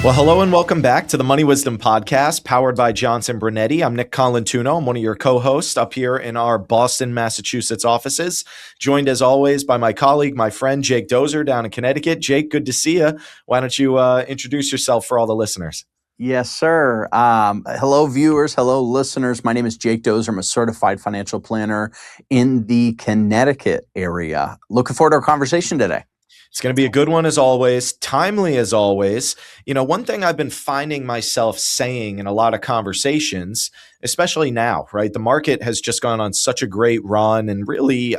Well, hello and welcome back to the Money Wisdom Podcast, powered by Johnson Brunetti. I'm Nick Colantuno. I'm one of your co-hosts up here in our Boston, Massachusetts offices, joined as always by my colleague, my friend, Jake Dozer down in Connecticut. Jake, good to see you. Why don't you introduce yourself for all the listeners? Yes, sir. Hello, viewers. Hello, listeners. My name is Jake Dozer. I'm a certified financial planner in the Connecticut area. Looking forward to our conversation today. It's going to be a good one as always, timely as always. You know, one thing I've been finding myself saying in a lot of conversations, especially now, right? The market has just gone on such a great run and really,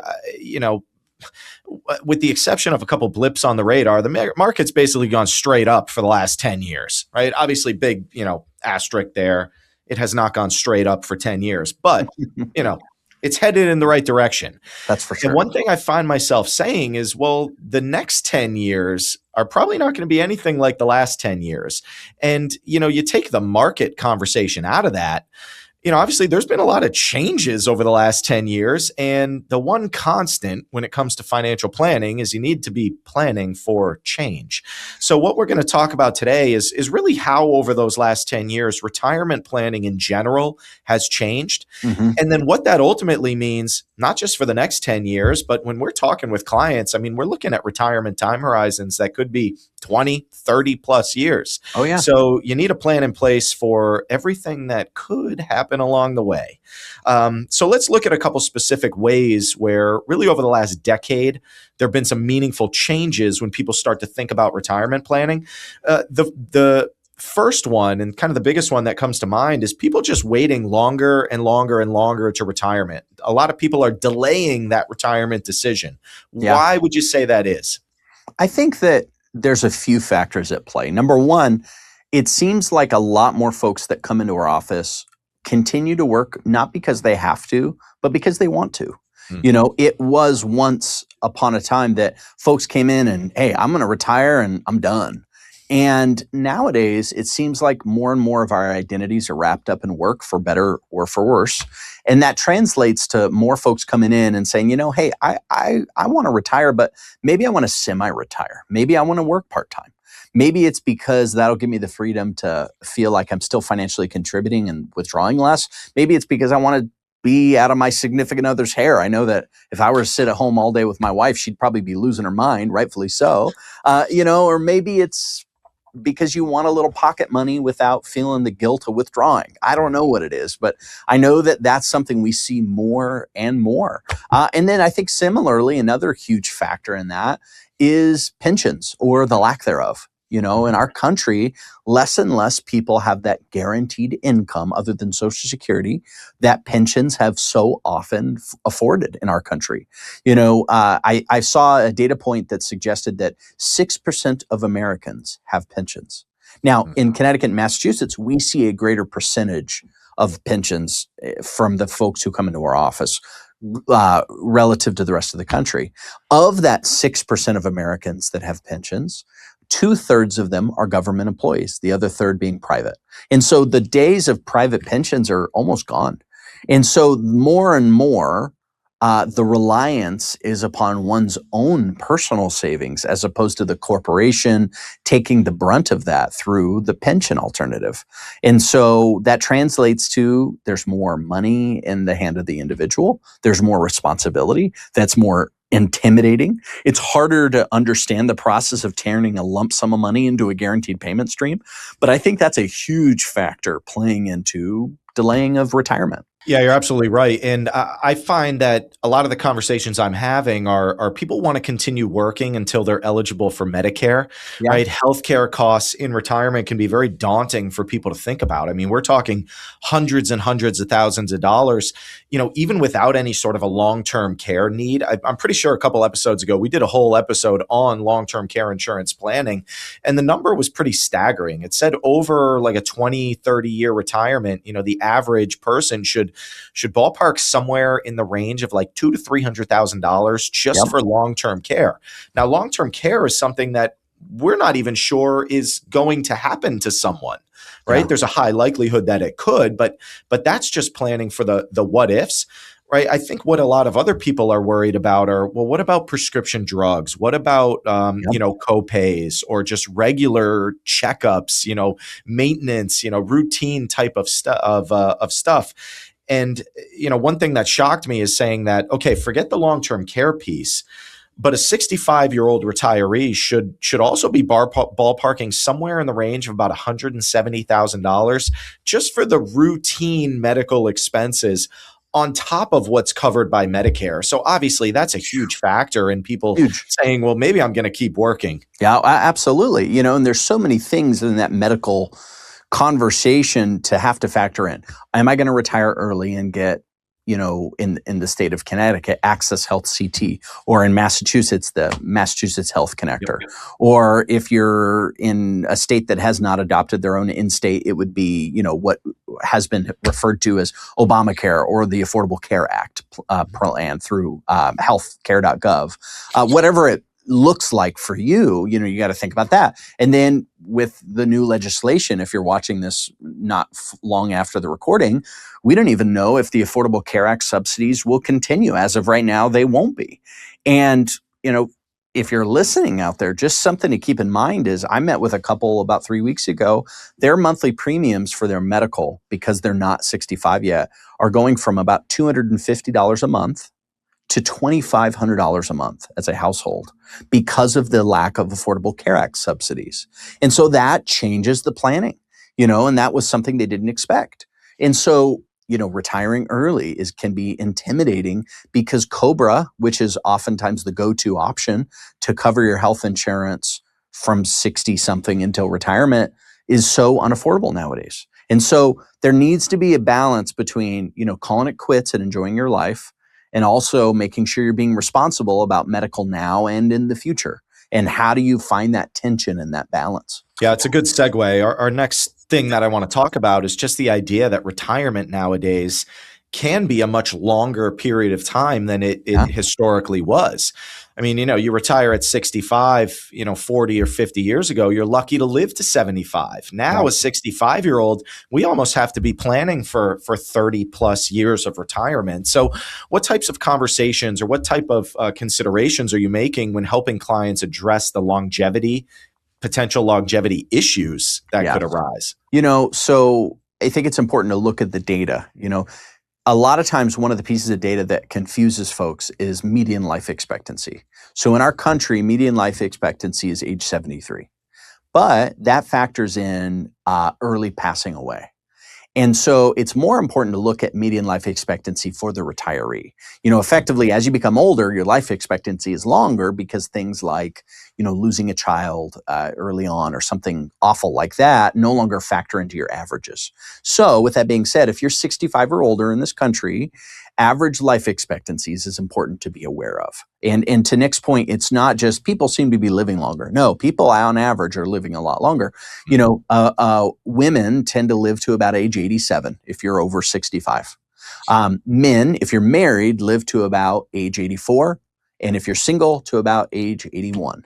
with the exception of a couple blips on the radar, the market's basically gone straight up for the last 10 years, right? Obviously, big, asterisk there. It has not gone straight up for 10 years, but, it's headed in the right direction. That's for sure. And one thing I find myself saying is, well, the next 10 years are probably not going to be anything like the last 10 years. And, you take the market conversation out of that. Obviously there's been a lot of changes over the last 10 years. And the one constant when it comes to financial planning is you need to be planning for change. So what we're going to talk about today is really how over those last 10 years, retirement planning in general has changed. Mm-hmm. And then what that ultimately means, not just for the next 10 years, but when we're talking with clients, I mean, we're looking at retirement time horizons that could be 20, 30 plus years. Oh, yeah. So you need a plan in place for everything that could happen along the way. So let's look at a couple specific ways where really over the last decade, there have been some meaningful changes when people start to think about retirement planning. The first one and kind of the biggest one that comes to mind is people just waiting longer and longer and longer to retirement. A lot of people are delaying that retirement decision. Yeah. Why would you say that is? I think that there's a few factors at play. Number one, it seems like a lot more folks that come into our office continue to work not because they have to, but because they want to. Mm-hmm. It was once upon a time that folks came in and, hey, I'm going to retire and I'm done. And nowadays, it seems like more and more of our identities are wrapped up in work, for better or for worse. And that translates to more folks coming in and saying, hey, I want to retire, but maybe I want to semi-retire. Maybe I want to work part-time. Maybe it's because that'll give me the freedom to feel like I'm still financially contributing and withdrawing less. Maybe it's because I want to be out of my significant other's hair. I know that if I were to sit at home all day with my wife, she'd probably be losing her mind, rightfully so. Or maybe it's because you want a little pocket money without feeling the guilt of withdrawing. I don't know what it is, but I know that that's something we see more and more. And then I think similarly, another huge factor in that is pensions or the lack thereof. In our country, less and less people have that guaranteed income other than Social Security that pensions have so often afforded in our country. I saw a data point that suggested that 6% of Americans have pensions. Now, in Connecticut and Massachusetts, we see a greater percentage of pensions from the folks who come into our office relative to the rest of the country. Of that 6% of Americans that have pensions, 2/3 of them are government employees, the other third being private. And so the days of private pensions are almost gone. And so more and more, the reliance is upon one's own personal savings as opposed to the corporation taking the brunt of that through the pension alternative. And so that translates to there's more money in the hand of the individual. There's more responsibility. That's more intimidating. It's harder to understand the process of turning a lump sum of money into a guaranteed payment stream. But I think that's a huge factor playing into delaying of retirement. Yeah, you're absolutely right. And I find that a lot of the conversations I'm having are people want to continue working until they're eligible for Medicare, right? Healthcare costs in retirement can be very daunting for people to think about. I mean, we're talking hundreds and hundreds of thousands of dollars, even without any sort of a long-term care need. I'm pretty sure a couple episodes ago, we did a whole episode on long-term care insurance planning, and the number was pretty staggering. It said over like a 20, 30-year retirement, the average person should ballpark somewhere in the range of like $200,000 to $300,000 just for long-term care. Now, long-term care is something that we're not even sure is going to happen to someone, right? Yeah. There's a high likelihood that it could, but that's just planning for the what ifs. right? I think what a lot of other people are worried about are, well, what about prescription drugs? What about, Yep. copays or just regular checkups, maintenance, routine type of stuff. And, one thing that shocked me is saying that, okay, forget the long-term care piece, but a 65-year-old retiree should also be ballparking somewhere in the range of about $170,000 just for the routine medical expenses on top of what's covered by Medicare. So obviously that's a huge factor in people Huge. saying, well, maybe I'm going to keep working. Yeah, absolutely. And there's so many things in that medical conversation to have to factor in. Am I going to retire early and get, in the state of Connecticut, Access Health CT, or in Massachusetts, the Massachusetts Health Connector, Yep. or if you're in a state that has not adopted their own in-state, it would be, what has been referred to as Obamacare or the Affordable Care Act plan through healthcare.gov, whatever it looks like for you, you got to think about that. And then with the new legislation, if you're watching this not long after the recording, we don't even know if the Affordable Care Act subsidies will continue. As of right now, they won't be. And, if you're listening out there, just something to keep in mind is I met with a couple about 3 weeks ago. Their monthly premiums for their medical, because they're not 65 yet, are going from about $250 a month to $2,500 a month as a household because of the lack of Affordable Care Act subsidies. And so that changes the planning, and that was something they didn't expect. And so, retiring early can be intimidating because COBRA, which is oftentimes the go-to option to cover your health insurance from 60 something until retirement, is so unaffordable nowadays. And so there needs to be a balance between, calling it quits and enjoying your life, and also making sure you're being responsible about medical now and in the future. And how do you find that tension and that balance? Yeah, it's a good segue. Our next thing that I want to talk about is just the idea that retirement nowadays can be a much longer period of time than it historically was. I mean, you retire at 65, 40 or 50 years ago, you're lucky to live to 75. Now, Right. a 65-year-old, we almost have to be planning for 30 plus years of retirement. So what types of conversations or what type of considerations are you making when helping clients address the potential longevity issues that could arise? So I think it's important to look at the data. A lot of times, one of the pieces of data that confuses folks is median life expectancy. So in our country, median life expectancy is age 73, but that factors in early passing away. And so it's more important to look at median life expectancy for the retiree. Effectively, as you become older, your life expectancy is longer because things like, losing a child early on or something awful like that no longer factor into your averages. So with that being said, if you're 65 or older in this country, average life expectancies is important to be aware of. And to Nick's point, it's not just people seem to be living longer. No, people on average are living a lot longer. Women tend to live to about age 87 if you're over 65. Men, if you're married, live to about age 84. And if you're single, to about age 81.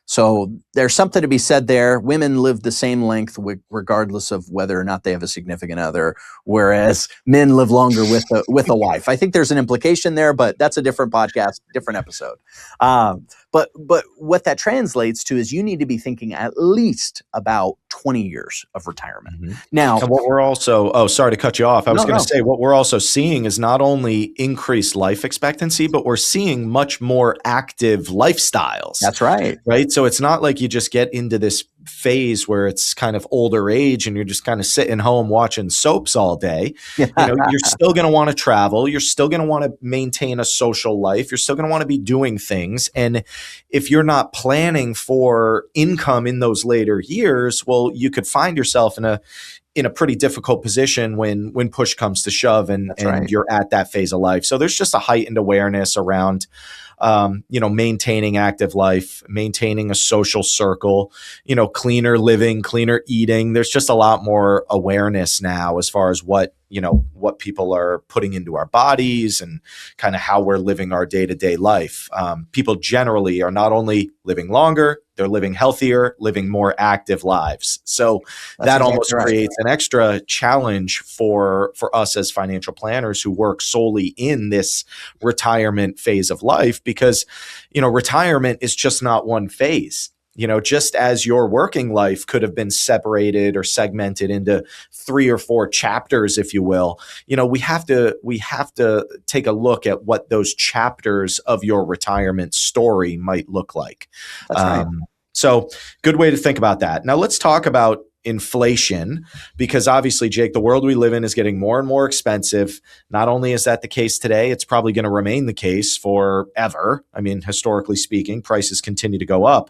So there's something to be said there. Women live the same length regardless of whether or not they have a significant other, whereas men live longer with a wife. I think there's an implication there, but that's a different podcast, different episode. But what that translates to is you need to be thinking at least about 20 years of retirement. Mm-hmm. Now, and what we're also, sorry to cut you off. I was going to say what we're also seeing is not only increased life expectancy, but we're seeing much more active lifestyles. That's right. Right. So it's not like you just get into this phase where it's kind of older age and you're just kind of sitting home watching soaps all day. You're still going to want to travel. You're still going to want to maintain a social life. You're still going to want to be doing things. And if you're not planning for income in those later years, well, you could find yourself in a pretty difficult position when push comes to shove and you're at that phase of life. So there's just a heightened awareness around maintaining active life, maintaining a social circle, cleaner living, cleaner eating. There's just a lot more awareness now as far as what what people are putting into our bodies and kind of how we're living our day-to-day life. People generally are not only living longer, they're living healthier, living more active lives. So That's that exactly almost right. creates an extra challenge for us as financial planners who work solely in this retirement phase of life, because retirement is just not one phase. Just as your working life could have been separated or segmented into 3 or 4 chapters, if you will, we have to take a look at what those chapters of your retirement story might look like. That's right. So good way to think about that. Now let's talk about inflation, because obviously, Jake, the world we live in is getting more and more expensive. Not only is that the case today, it's probably going to remain the case forever. I mean, historically speaking, prices continue to go up.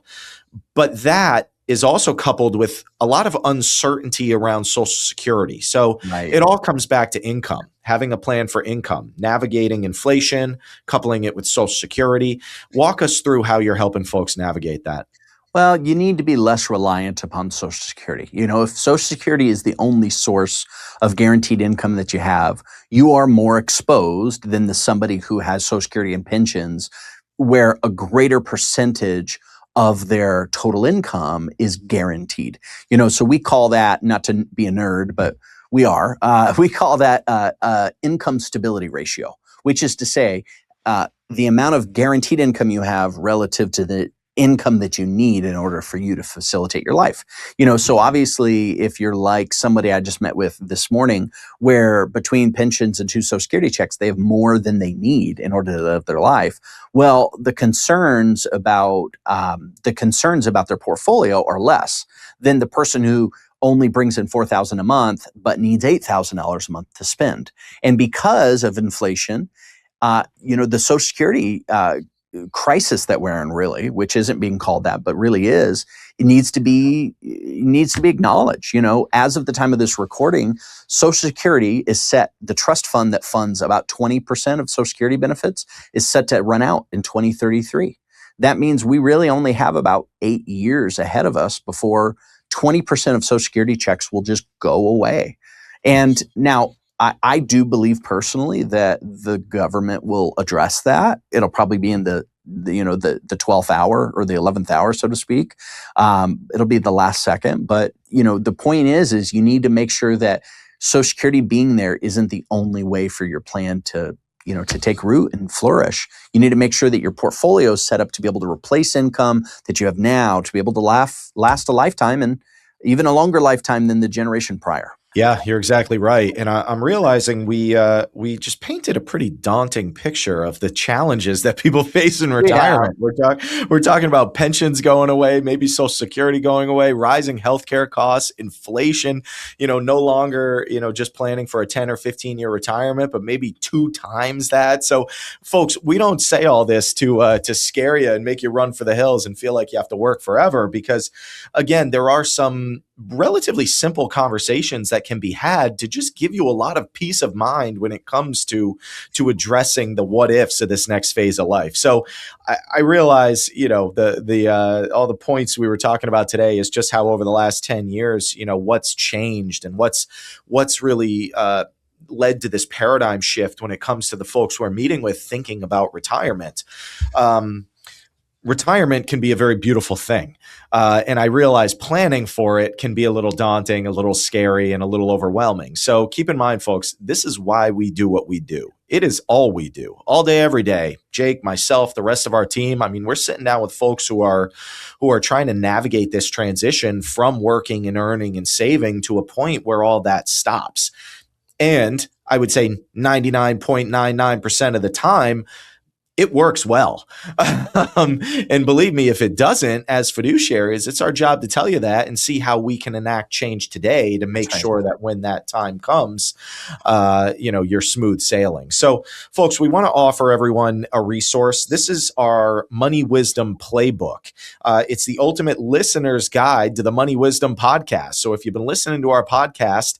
But that is also coupled with a lot of uncertainty around Social Security. So it all comes back to income, having a plan for income, navigating inflation, coupling it with Social Security. Walk us through how you're helping folks navigate that. Well, you need to be less reliant upon Social Security. If Social Security is the only source of guaranteed income that you have, you are more exposed than somebody who has Social Security and pensions, where a greater percentage of their total income is guaranteed. So we call that, not to be a nerd, but we call that income stability ratio, which is to say, the amount of guaranteed income you have relative to the income that you need in order for you to facilitate your life. So obviously, if you're like somebody I just met with this morning, where between pensions and 2 Social Security checks, they have more than they need in order to live their life. Well, the concerns about their portfolio are less than the person who only brings in $4,000 a month, but needs $8,000 a month to spend. And because of inflation, the Social Security crisis that we're in, really, which isn't being called that, but really is, it needs to be acknowledged. As of the time of this recording, Social Security is set, the trust fund that funds about 20% of Social Security benefits is set to run out in 2033. That means we really only have about 8 years ahead of us before 20% of Social Security checks will just go away. And now, I do believe personally that the government will address that. It'll probably be in the 12th hour or the 11th hour, so to speak. It'll be the last second. But, the point is you need to make sure that Social Security being there isn't the only way for your plan to take root and flourish. You need to make sure that your portfolio is set up to be able to replace income that you have now, to be able to last a lifetime, and even a longer lifetime than the generation prior. Yeah, you're exactly right. And I'm realizing we just painted a pretty daunting picture of the challenges that people face in retirement. Yeah. We're talking about pensions going away, maybe Social Security going away, rising healthcare costs, inflation, no longer, just planning for a 10 or 15-year retirement, but maybe 2 times that. So folks, we don't say all this to scare you and make you run for the hills and feel like you have to work forever, because again, there are some relatively simple conversations that can be had to just give you a lot of peace of mind when it comes to addressing the what ifs of this next phase of life. So I realize, the all the points we were talking about today is just how over the last 10 years, what's changed and what's really led to this paradigm shift when it comes to the folks we're meeting with thinking about retirement. Retirement can be a very beautiful thing. And I realize planning for it can be a little daunting, a little scary, and a little overwhelming. So keep in mind, folks, this is why we do what we do. It is all we do, all day, every day. Jake, myself, the rest of our team. I mean, we're sitting down with folks who are trying to navigate this transition from working and earning and saving to a point where all that stops. And I would say 99.99% of the time, it works well. And believe me, if it doesn't, as fiduciaries, it's our job to tell you that and see how we can enact change today to make sure that when that time comes, you're smooth sailing. So folks, we want to offer everyone a resource. This is our Money Wisdom Playbook. It's the ultimate listener's guide to the Money Wisdom podcast. So if you've been listening to our podcast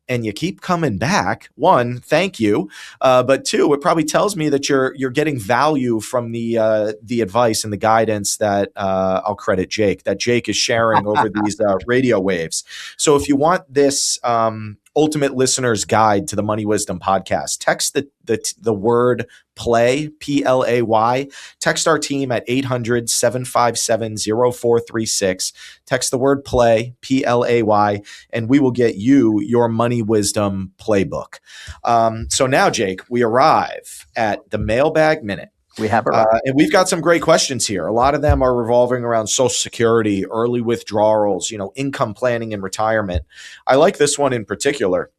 and you keep coming back, 1, thank you. But 2, it probably tells me that you're getting value from the advice and the guidance that I'll credit Jake, that Jake is sharing over these radio waves. So if you want this ultimate listener's guide to the Money Wisdom podcast. Text the word play, PLAY. Text our team at 800-757-0436. Text the word play, PLAY, and we will get you your Money Wisdom Playbook. So now, Jake, we arrive at the Mailbag Minute. We have it. And we've got some great questions here. A lot of them are revolving around Social Security, early withdrawals, income planning and retirement. I like this one in particular,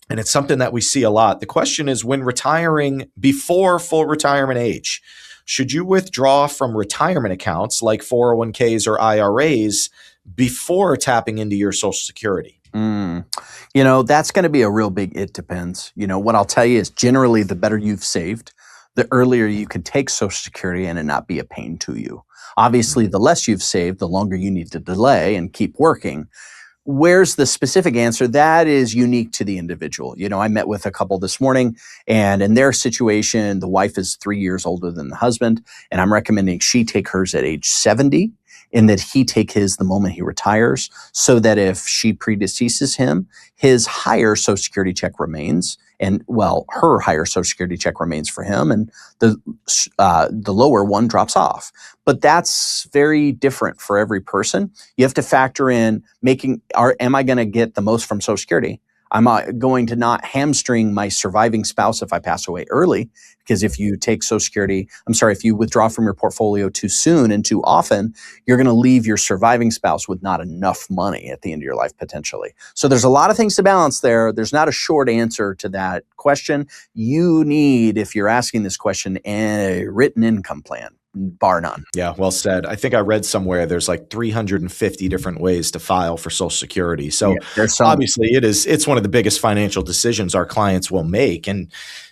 and it's something that we see a lot. The question is, when retiring before full retirement age, should you withdraw from retirement accounts like 401ks or IRAs before tapping into your Social Security? That's going to be a real big it depends. What I'll tell you is generally the better you've saved, the earlier you can take Social Security and it not be a pain to you. Obviously, the less you've saved, the longer you need to delay and keep working. Where's the specific answer? That is unique to the individual. I met with a couple this morning, and in their situation, the wife is 3 years older than the husband, and I'm recommending she take hers at age 70 and that he take his the moment he retires, so that if she predeceases him, his higher Social Security check remains, and her higher Social Security check remains for him, and the lower one drops off. But that's very different for every person. You have to factor in am I going to get the most from Social Security? Am I going to not hamstring my surviving spouse if I pass away early? Because if you take Social Security, if you withdraw from your portfolio too soon and too often, you're going to leave your surviving spouse with not enough money at the end of your life potentially. So there's a lot of things to balance there. There's not a short answer to that question. You need, if you're asking this question, a written income plan. Bar none. Yeah, well said. I think I read somewhere there's like 350 different ways to file for Social Security. So obviously it's one of the biggest financial decisions our clients will make. And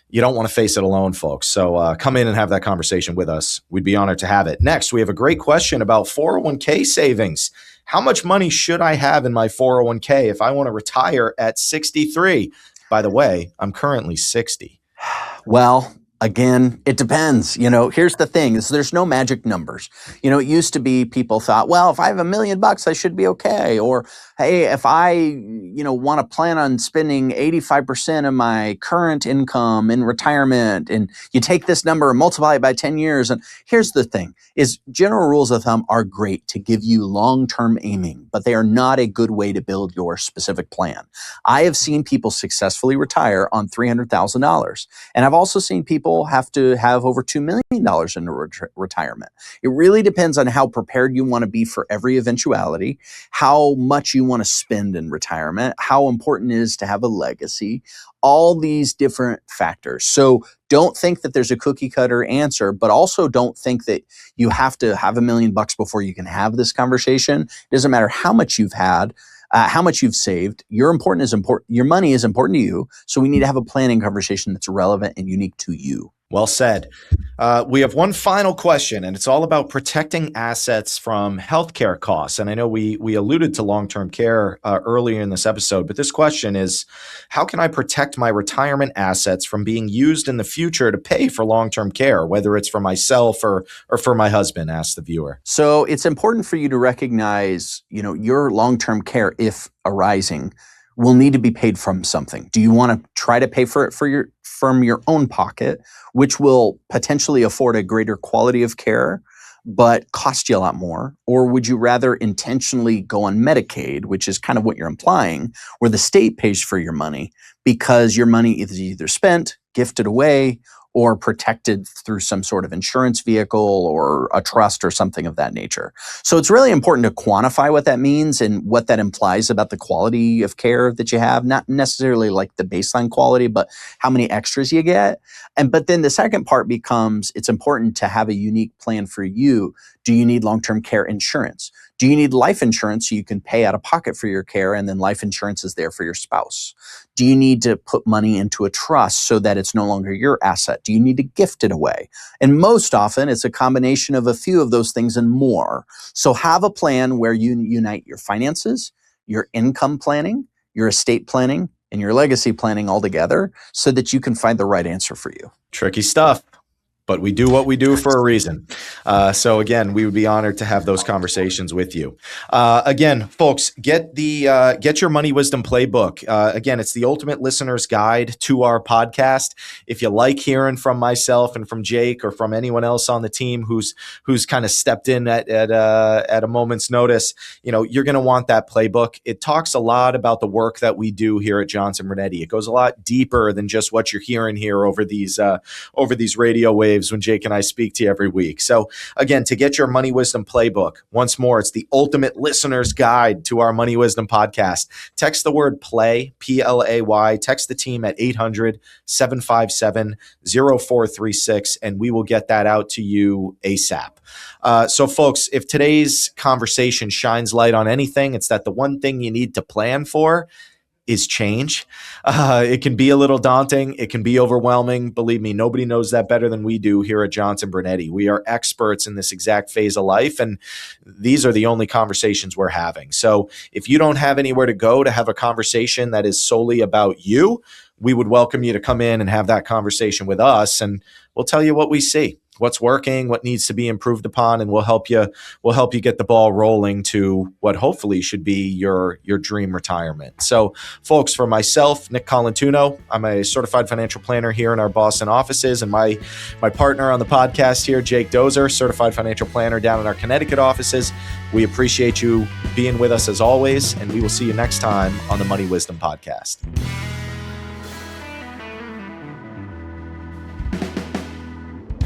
you don't want to face it alone, folks. So come in and have that conversation with us. We'd be honored to have it. Next, we have a great question about 401k savings. How much money should I have in my 401k if I want to retire at 63? By the way, I'm currently 60. Well, again, it depends. Here's the thing is there's no magic numbers. It used to be people thought, well, if I have $1 million, I should be okay. Or, hey, if I, want to plan on spending 85% of my current income in retirement, and you take this number and multiply it by 10 years. And here's the thing is general rules of thumb are great to give you long-term aiming, but they are not a good way to build your specific plan. I have seen people successfully retire on $300,000. And I've also seen people have to have over $2 million in retirement. It really depends on how prepared you want to be for every eventuality, how much you want to spend in retirement, how important it is to have a legacy, all these different factors. So don't think that there's a cookie cutter answer, but also don't think that you have to have $1 million before you can have this conversation. It doesn't matter how much you've had, how much you've saved. Your money is important to you. So we need to have a planning conversation that's relevant and unique to you. Well said. We have one final question, and it's all about protecting assets from healthcare costs. And I know we alluded to long-term care earlier in this episode, but this question is, how can I protect my retirement assets from being used in the future to pay for long-term care, whether it's for myself or for my husband, asked the viewer. So it's important for you to recognize, your long-term care, if arising, will need to be paid from something. Do you want to try to pay for it from your own pocket, which will potentially afford a greater quality of care, but cost you a lot more? Or would you rather intentionally go on Medicaid, which is kind of what you're implying, where the state pays for your money because your money is either spent, gifted away, or protected through some sort of insurance vehicle or a trust or something of that nature. So it's really important to quantify what that means and what that implies about the quality of care that you have, not necessarily like the baseline quality, but how many extras you get. But then the second part becomes, it's important to have a unique plan for you. Do you need long-term care insurance? Do you need life insurance so you can pay out of pocket for your care and then life insurance is there for your spouse? Do you need to put money into a trust so that it's no longer your asset? Do you need to gift it away? And most often it's a combination of a few of those things and more. So have a plan where you unite your finances, your income planning, your estate planning, and your legacy planning all together so that you can find the right answer for you. Tricky stuff. but we do what we do for a reason. So again, we would be honored to have those conversations with you. Again, folks, get Your Money Wisdom Playbook. Again, it's the ultimate listener's guide to our podcast. If you like hearing from myself and from Jake or from anyone else on the team who's kind of stepped in at a moment's notice, you're going to want that playbook. It talks a lot about the work that we do here at Johnson Brunetti. It goes a lot deeper than just what you're hearing here over these radio waves when Jake and I speak to you every week. So again, to get Your Money Wisdom Playbook, once more, it's the ultimate listener's guide to our Money Wisdom podcast. Text the word play, PLAY, text the team at 800-757-0436, and we will get that out to you ASAP. So folks, if today's conversation shines light on anything, it's that the one thing you need to plan for is change. It can be a little daunting. It can be overwhelming. Believe me, nobody knows that better than we do here at Johnson Brunetti. We are experts in this exact phase of life, and these are the only conversations we're having. So if you don't have anywhere to go to have a conversation that is solely about you, we would welcome you to come in and have that conversation with us, and we'll tell you what we see, what's working, what needs to be improved upon, and we'll help you get the ball rolling to what hopefully should be your dream retirement. So folks, for myself, Nick Colantuno, I'm a certified financial planner here in our Boston offices, and my partner on the podcast here, Jake Dozer, certified financial planner down in our Connecticut offices. We appreciate you being with us as always, and we will see you next time on the Money Wisdom Podcast.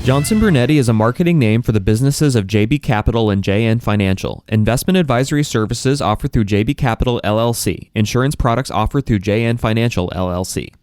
Johnson Brunetti is a marketing name for the businesses of JB Capital and JN Financial. Investment advisory services offered through JB Capital LLC. Insurance products offered through JN Financial LLC.